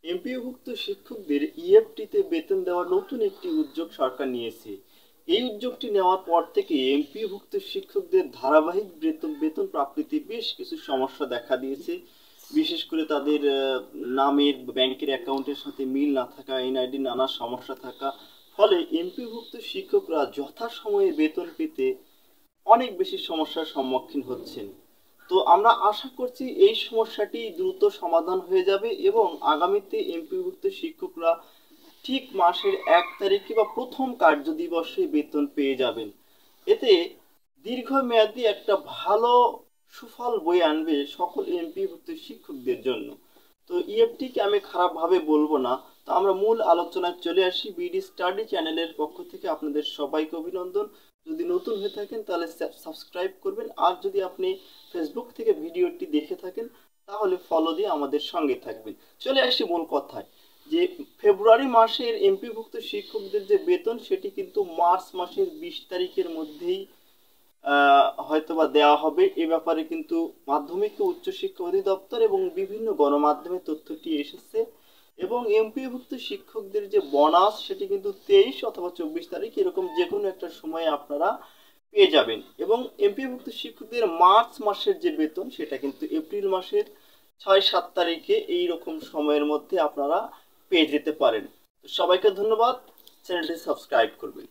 এমপিওভুক্ত শিক্ষকদের ইএফটিতে বেতন দেওয়ার নতুন একটি উদ্যোগ সরকার নিয়েছে। এই উদ্যোগটি নেওয়ার পর থেকে এমপিওভুক্ত শিক্ষকদের ধারাবাহিক বেতন প্রাপ্তিতে বেশ কিছু সমস্যা দেখা দিয়েছে। বিশেষ করে তাদের নামের ব্যাংকের অ্যাকাউন্টের সাথে মিল না থাকা, এনআইডি নানা সমস্যা থাকা, ফলে এমপিওভুক্ত শিক্ষকরা যথাসময়ে বেতন পেতে অনেক বেশি সমস্যার সম্মুখীন হচ্ছেন। তো আমরা আশা করছি এই সমস্যাটি দ্রুত সমাধান হয়ে যাবে এবং আগামীতে এমপিওভুক্ত শিক্ষকরা ঠিক মাসের 1 তারিখে বা প্রথম কার্যদিবসে বেতন পেয়ে যাবেন। এতে দীর্ঘমেয়াদী একটা ভালো সুফল বয়ে আনবে সকল এমপিওভুক্ত শিক্ষকদের জন্য। তো ইএফটিকে আমি খারাপভাবে বলবো না। তো আমরা মূল আলোচনায় চলে আসি। বিডি স্টাডি চ্যানেলের পক্ষ থেকে আপনাদের সবাইকে অভিনন্দন। যদি নতুন হয়ে থাকেন তাহলে সাবস্ক্রাইব করবেন, আর যদি আপনি ফেসবুক থেকে ভিডিওটি দেখে থাকেন তাহলে ফলো দিয়ে আমাদের সঙ্গে থাকবেন। চলে আসি মূল কথায়, যে ফেব্রুয়ারি মাসের এমপিভুক্ত শিক্ষকদের যে বেতন সেটি কিন্তু মার্চ মাসের 20 তারিখের মধ্যেই হয়তোবা দেওয়া হবে। এ ব্যাপারে কিন্তু মাধ্যমিক ও উচ্চশিক্ষা অধিদপ্তর এবং বিভিন্ন গণমাধ্যমে তথ্যটি এসেছে। এবং এমপিওভুক্ত শিক্ষকদের যে বোনাস সেটি কিন্তু 23 অথবা 24 তারিখ এরকম যে কোনো একটা সময়ে আপনারা পেয়ে যাবেন। এবং এমপিওভুক্ত শিক্ষকদের মার্চ মাসের যে বেতন সেটা কিন্তু এপ্রিল মাসের 6-7 তারিখে এই রকম সময়ের মধ্যে আপনারা পেয়ে যেতে পারেন। সবাইকে ধন্যবাদ। চ্যানেলটি সাবস্ক্রাইব করবেন।